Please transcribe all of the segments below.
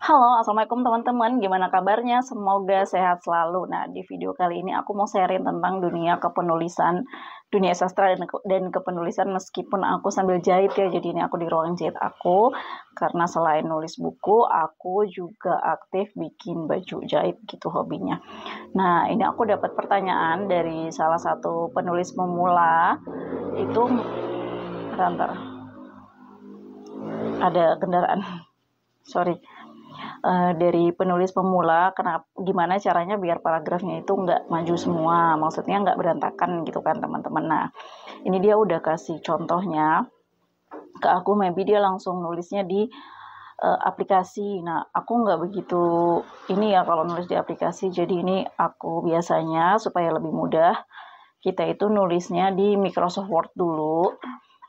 Halo, assalamualaikum teman-teman. Gimana kabarnya? Semoga sehat selalu. Nah, di video kali ini aku mau sharing tentang dunia kepenulisan, dunia sastra dan kepenulisan meskipun aku sambil jahit ya. Jadi ini aku di ruang jahit aku karena selain nulis buku, aku juga aktif bikin baju jahit gitu hobinya. Nah, ini aku dapat pertanyaan dari salah satu penulis pemula itu, bentar, ada kendaraan. Sorry. Dari penulis pemula, gimana caranya biar paragrafnya itu nggak maju semua, maksudnya nggak berantakan gitu kan teman-teman. Nah, ini dia udah kasih contohnya ke aku, maybe dia langsung nulisnya di aplikasi. Nah, aku nggak begitu ini ya kalau nulis di aplikasi, jadi ini aku biasanya supaya lebih mudah, kita itu nulisnya di Microsoft Word dulu.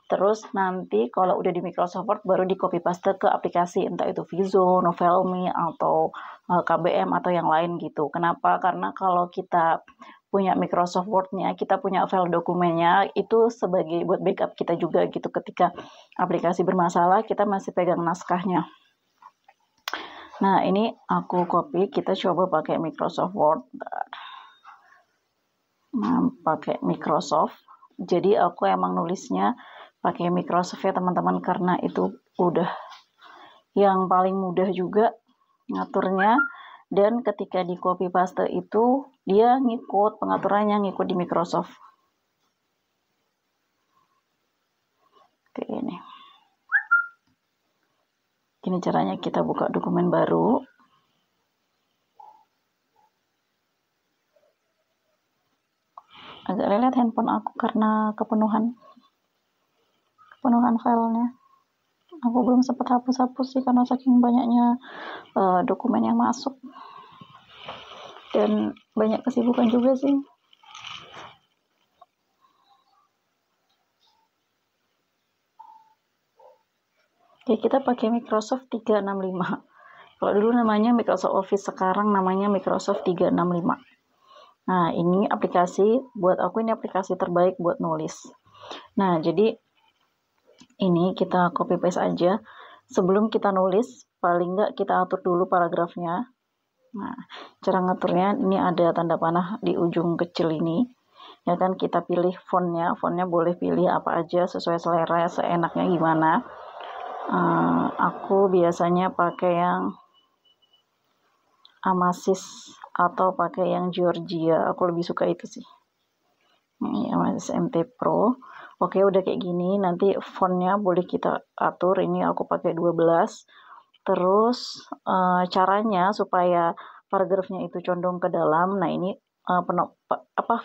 Terus nanti kalau udah di Microsoft Word baru di copy paste ke aplikasi, entah itu Vizo, Novelmy, atau KBM atau yang lain gitu. Kenapa? Karena kalau kita punya Microsoft Word-nya, kita punya file dokumennya, itu sebagai buat backup kita juga gitu. Ketika aplikasi bermasalah, kita masih pegang naskahnya. Nah, ini aku copy, kita coba pakai Microsoft Word. Nah, pakai Microsoft. Jadi aku emang nulisnya pakai Microsoft ya teman-teman, karena itu udah yang paling mudah juga ngaturnya, dan ketika di copy paste itu dia ngikut pengaturannya, ngikut di Microsoft. Oke, ini caranya kita buka dokumen baru. Agak lelet handphone aku karena kepenuhan filenya. Aku belum sempat hapus-hapus sih karena saking banyaknya dokumen yang masuk dan banyak kesibukan juga sih. Oke, kita pakai Microsoft 365. Kalau dulu namanya Microsoft Office, sekarang namanya Microsoft 365. Nah, ini aplikasi, buat aku ini aplikasi terbaik buat nulis. Nah, jadi ini kita copy paste aja. Sebelum kita nulis, paling nggak kita atur dulu paragrafnya. Nah, cara ngaturnya, ini ada tanda panah di ujung kecil ini. Ya kan, kita pilih fontnya boleh pilih apa aja sesuai selera, seenaknya gimana. Aku biasanya pakai yang Amasis atau pakai yang Georgia, aku lebih suka itu sih. Ini Amasis MT Pro. Oke, udah kayak gini, nanti fontnya boleh kita atur, ini aku pakai 12. Terus caranya supaya paragrafnya itu condong ke dalam, nah ini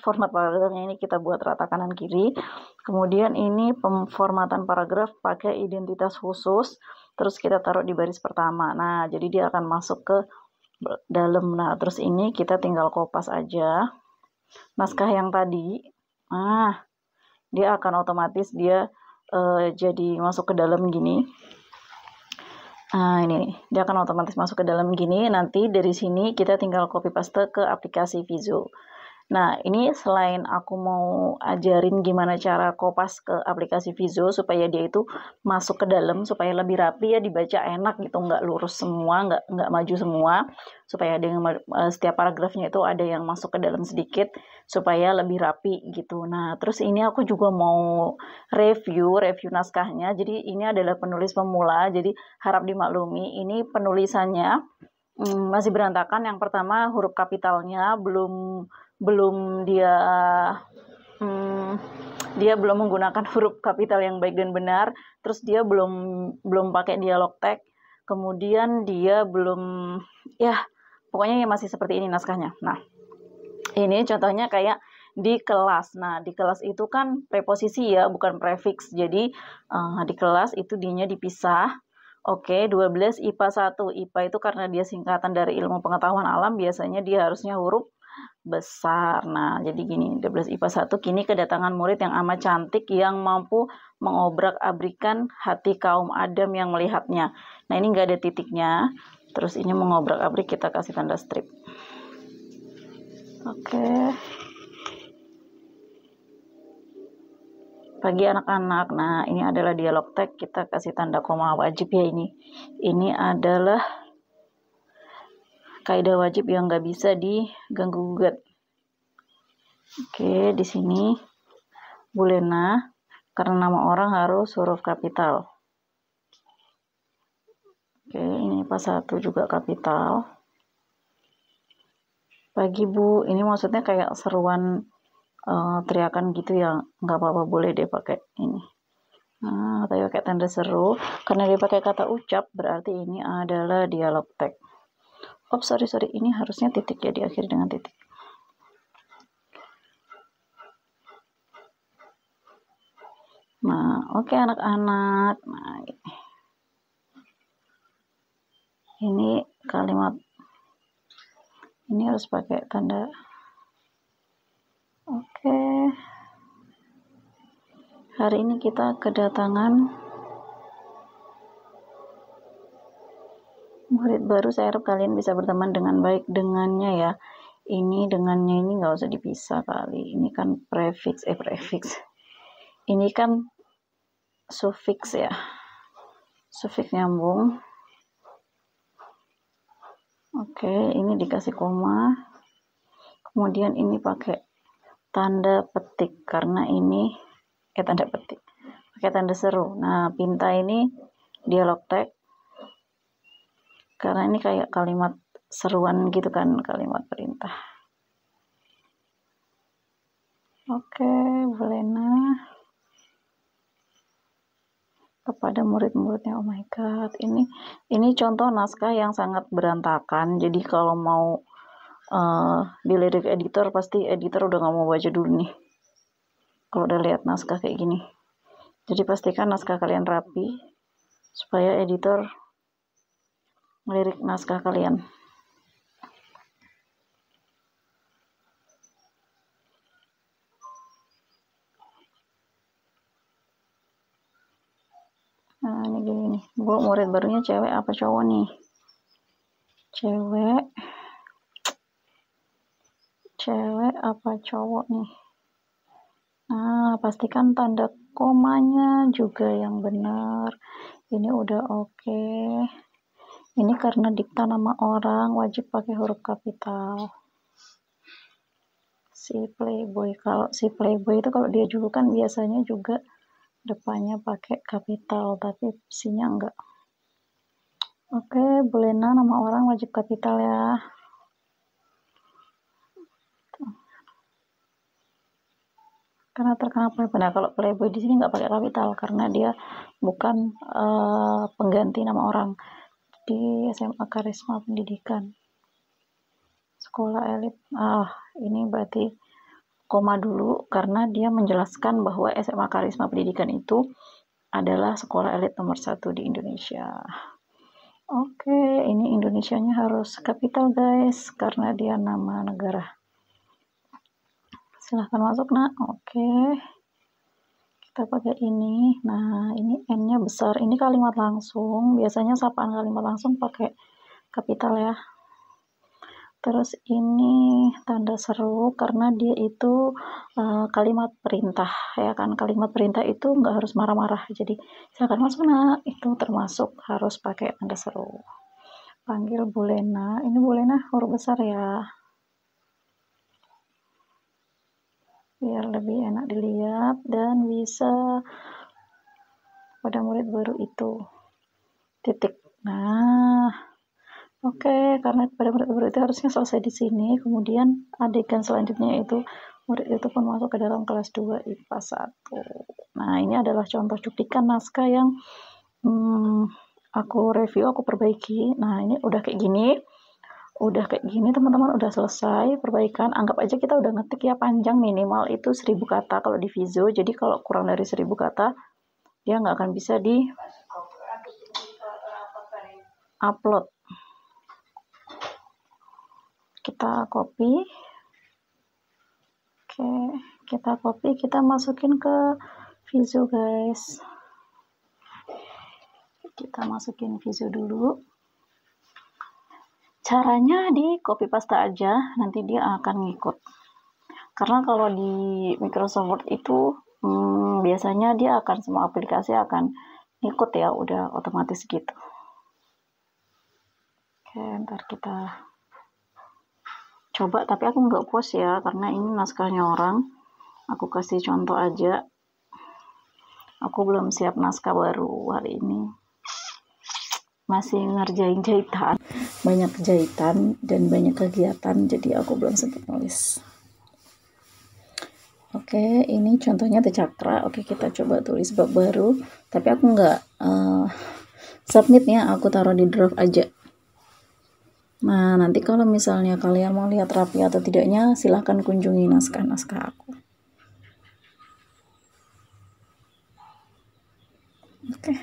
format paragrafnya ini kita buat rata kanan kiri. Kemudian ini pemformatan paragraf pakai identitas khusus, terus kita taruh di baris pertama. Nah, jadi dia akan masuk ke dalam. Nah, terus ini kita tinggal kopas aja naskah yang tadi. Nah, dia akan otomatis dia jadi masuk ke dalam gini. Nah, ini dia akan otomatis masuk ke dalam gini. Nanti dari sini kita tinggal copy paste ke aplikasi Vizo. Nah, ini selain aku mau ajarin gimana cara kopas ke aplikasi Vizo supaya dia itu masuk ke dalam, supaya lebih rapi ya, dibaca enak gitu, nggak lurus semua, nggak maju semua, supaya setiap paragrafnya itu ada yang masuk ke dalam sedikit, supaya lebih rapi gitu. Nah, terus ini aku juga mau review naskahnya. Jadi ini adalah penulis pemula, jadi harap dimaklumi, ini penulisannya masih berantakan. Yang pertama, huruf kapitalnya belum dia belum menggunakan huruf kapital yang baik dan benar. Terus dia belum pakai dialog tag. Kemudian dia belum, ya pokoknya masih seperti ini naskahnya. Nah, ini contohnya kayak di kelas. Nah, di kelas itu kan preposisi ya, bukan prefix. Jadi di kelas itu dianya dipisah. Oke, 12 IPA 1. IPA itu karena dia singkatan dari ilmu pengetahuan alam, biasanya dia harusnya huruf besar. Nah, jadi gini, 12 IPA 1, kini kedatangan murid yang amat cantik yang mampu mengobrak-abrikan hati kaum Adam yang melihatnya. Nah, ini nggak ada titiknya. Terus ini mengobrak-abrik, kita kasih tanda strip. Oke. Bagi anak-anak, nah ini adalah dialog tag, kita kasih tanda koma wajib ya ini. Ini adalah kaidah wajib yang nggak bisa diganggu gugat. Oke, di sini Bulena karena nama orang harus huruf kapital. Oke, ini pas 1 juga kapital. Pagi Bu, ini maksudnya kayak seruan teriakan gitu ya, nggak apa-apa, boleh deh pakai ini. Nah, tapi pakai tanda seru, karena dia pakai kata ucap, berarti ini adalah dialog teks. Sorry, ini harusnya titik ya, diakhiri dengan titik. Nah, oke anak-anak. Nah, ini kalimat ini harus pakai tanda. Oke. Hari ini kita kedatangan murid baru. Saya harap kalian bisa berteman dengan baik dengannya ya. Ini dengannya ini nggak usah dipisah kali. Ini kan prefix. Ini kan sufiks ya. Sufiks nyambung. Oke, ini dikasih koma. Kemudian ini pakai tanda petik karena ini tanda petik. Pakai tanda seru. Nah, pinta ini dialog teks. Karena ini kayak kalimat seruan gitu kan, kalimat perintah. Oke, Bulena kepada murid-muridnya. Oh my god, ini contoh naskah yang sangat berantakan. Jadi kalau mau dilirik editor, pasti editor udah nggak mau baca dulu nih kalau udah lihat naskah kayak gini. Jadi pastikan naskah kalian rapi supaya editor melirik naskah kalian. Nah, ini gini nih. Bu, murid barunya cewek apa cowok nih? Cewek apa cowok nih? Nah, pastikan tanda komanya juga yang benar. Ini udah oke. Ini karena dikta nama orang wajib pakai huruf kapital. Si Playboy, kalau si Playboy itu kalau dia julukan biasanya juga depannya pakai kapital, tapi sinya enggak. Oke, Bulena nama orang wajib kapital ya. Karena terkenal Playboy. Nah, kalau Playboy di sini nggak pakai kapital karena dia bukan pengganti nama orang. Di SMA Karisma Pendidikan, sekolah elit. Ini berarti koma dulu karena dia menjelaskan bahwa SMA Karisma Pendidikan itu adalah sekolah elit nomor 1 di Indonesia. Oke, ini Indonesianya harus kapital guys karena dia nama negara. Silahkan masuk nak. Oke, kita pakai ini. Nah, ini N-nya besar. Ini kalimat langsung. Biasanya sapaan kalimat langsung pakai kapital ya. Terus ini tanda seru karena dia itu kalimat perintah ya kan. Kalimat perintah itu nggak harus marah-marah. Jadi silakan masuk nak. Itu termasuk harus pakai tanda seru. Panggil Bulena. Ini Bulena huruf besar ya. Biar lebih enak dilihat dan bisa pada murid baru itu. Titik. Nah, oke, karena pada murid baru itu harusnya selesai di sini. Kemudian adegan selanjutnya itu murid itu pun masuk ke dalam kelas 2 IPA 1. Nah, ini adalah contoh cuplikan naskah yang aku review, aku perbaiki. Nah, ini udah kayak gini. Teman-teman udah selesai perbaikan. Anggap aja kita udah ngetik ya, panjang minimal itu 1000 kata kalau di Vizo. Jadi kalau kurang dari 1000 kata dia nggak akan bisa di upload. Kita copy. Oke, kita copy, kita masukin ke Vizo guys. Kita masukin Vizo dulu. Caranya di copy paste aja, nanti dia akan ngikut. Karena kalau di Microsoft Word itu biasanya dia akan semua aplikasi akan ngikut ya, udah otomatis gitu. Oke, ntar kita coba, tapi aku nggak post ya karena ini naskahnya orang, aku kasih contoh aja. Aku belum siap naskah baru hari ini, masih ngerjain jahitan, banyak jahitan dan banyak kegiatan, jadi aku belum sempat nulis. Oke, ini contohnya The Cakra. Oke, kita coba tulis bab baru, tapi aku nggak submitnya, aku taruh di draft aja. Nah, nanti kalau misalnya kalian mau lihat rapi atau tidaknya, silahkan kunjungi naskah-naskah aku. Oke.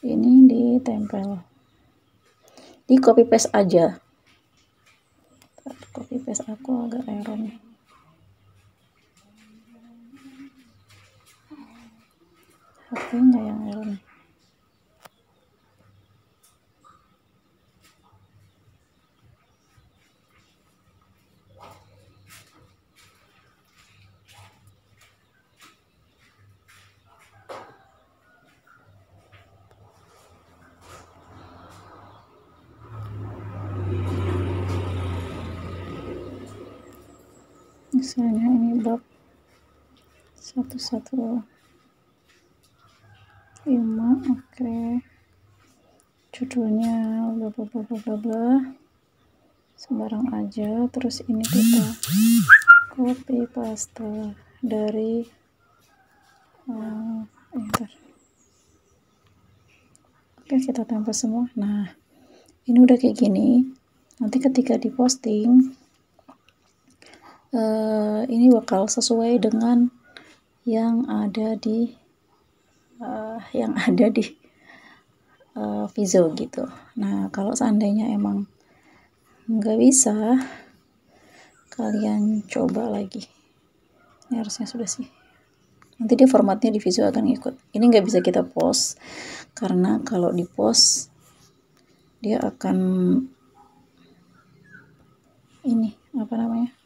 Ini ditempel. Di copy paste aja. Copy paste aku agak error nih. HP-nya yang error nih. Misalnya ini bab 115. Oke, judulnya bla bla bla bla bla, sembarang aja. Terus ini kita copy paste dari enter. Oke, kita tempel semua. Nah, ini udah kayak gini. Nanti ketika diposting ini bakal sesuai dengan yang ada di Vizo gitu. Nah, kalau seandainya emang nggak bisa, kalian coba lagi. Ini harusnya sudah sih. Nanti dia formatnya di Vizo akan ikut. Ini nggak bisa kita post karena kalau di post dia akan ini apa namanya?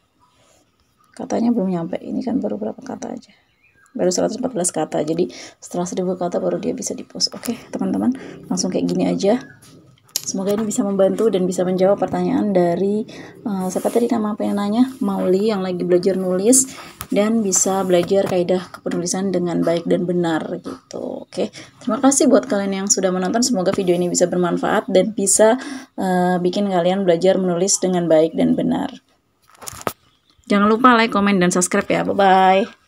Katanya belum nyampe. Ini kan baru berapa kata aja. Baru 114 kata. Jadi setelah 1000 kata baru dia bisa di-post. Oke, teman-teman, langsung kayak gini aja. Semoga ini bisa membantu dan bisa menjawab pertanyaan dari siapa tadi nama penanya, Mauli, yang lagi belajar nulis dan bisa belajar kaidah kepenulisan dengan baik dan benar gitu. Oke, terima kasih buat kalian yang sudah menonton. Semoga video ini bisa bermanfaat dan bisa bikin kalian belajar menulis dengan baik dan benar. Jangan lupa like, komen, dan subscribe ya. Bye-bye.